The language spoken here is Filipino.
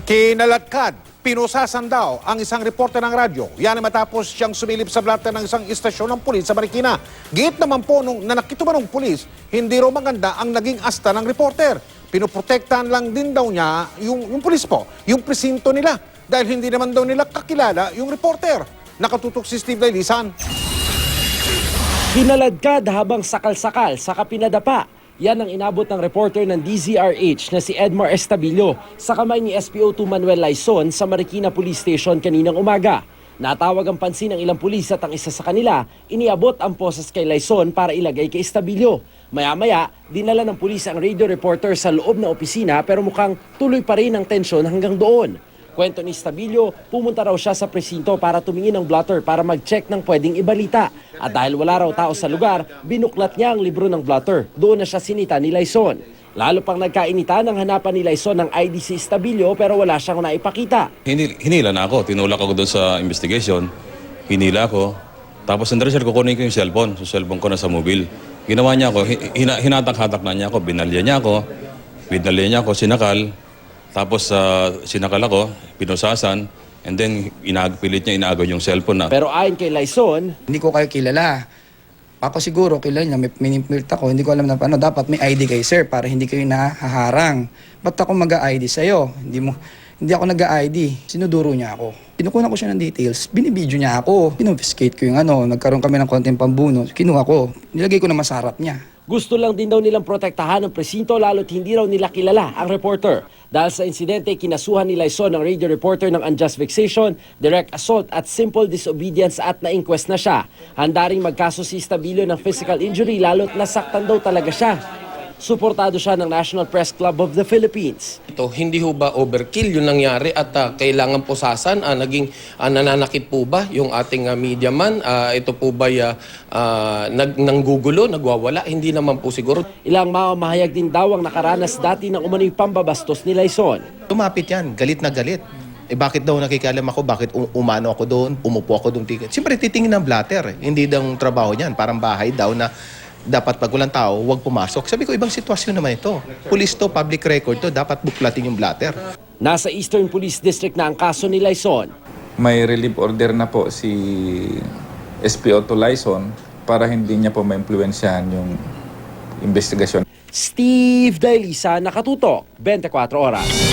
Kinalatkad, pinusasan daw ang isang reporter ng radyo. Yan ay matapos siyang sumilip sa blatter ng isang istasyon ng pulis sa Marikina. Git naman po nung nanakituman ng pulis, hindi raw maganda ang naging asta ng reporter. Pinoprotektahan lang din daw niya yung pulis po, yung presinto nila. Dahil hindi naman daw nila kakilala yung reporter. Nakatutok si Steve Dailisan. Kinaladkad habang sakal-sakal sa kapinadapa. Yan ang inabot ng reporter ng DZRH na si Edmar Estabillo sa kamay ni SPO2 Manuel Laison sa Marikina Police Station kaninang umaga. Natawag ang pansin ng ilang pulis at ang isa sa kanila, iniabot ang poses kay Laison para ilagay kay Estabillo. Maya-maya, dinala ng pulis ang radio reporter sa loob ng opisina pero mukhang tuloy pa rin ang tensyon hanggang doon. Kwento ni Estabillo, pumunta raw siya sa presinto para tumingin ng blotter para mag-check ng pwedeng ibalita. At dahil wala raw tao sa lugar, binuklat niya ang libro ng blotter. Doon na siya sinita ni Laison. Lalo pang nagkainita ng hanapan ni Laison ng ID si Estabillo pero wala siyang naipakita. Hinila na ako. Tinulak ako doon sa investigation. Hinila ako. Tapos nandun siya, kukunin ko yung cellphone. So cellphone ko na sa mobile. Ginawa niya ako, hinatak-hatak na niya ako. Binalya niya ako, sinakal. Tapos sinakal ako, pinusasan, and then pilit niya inaagaw yung cellphone na. Pero ayon kay Laison, hindi ko kayo kilala. Ako siguro kilala niya, may minipilt ako. Hindi ko alam na paano. Dapat may ID kayo, sir, para hindi kayo nahaharang. Ba't ako mag-ID sa'yo? Hindi ako nag-ID. Sinuduro niya ako. Pinukunan ko siya ng details. Binibidyo niya ako. Pinobfuscate ko yung Nagkaroon kami ng konting pambuno. Kinuha ko. Nilagay ko naman sa harap niya. gusto lang din daw nilang protektahan ng presinto lalo't hindi raw nila kilala ang reporter. Dahil sa insidente, kinasuhan ni Laison ng radio reporter ng unjust vexation, direct assault at simple disobedience at na-inquest na siya. Handa ring magkaso si Estabillo ng physical injury lalo't nasaktan daw talaga siya. Suportado siya ng National Press Club of the Philippines. Ito, hindi ho ba overkill yung nangyari at kailangan pusasan? Naging nananakit po ba yung ating media man? Ito po ba nanggugulo, nagwawala? Hindi naman po siguro. Ilang mamahayag din daw ang nakaranas dati ng umano'y pambabastos ni Laison. Tumapit yan, galit na galit. Bakit daw nakikialam ako? Bakit umano ako doon? Umupo ako doon? Siyempre, titingin ng blatter. Hindi daw trabaho niyan. Parang bahay daw na dapat pag walang tao, huwag pumasok. Sabi ko, ibang sitwasyon naman ito. Police to, public record to, dapat buklatin yung blatter. Nasa Eastern Police District na ang kaso ni Laison. May relief order na po si SPO2 Laison para hindi niya po ma-impluensyahan yung investigasyon. Steve Dailisa, Nakatutok, 24 Oras.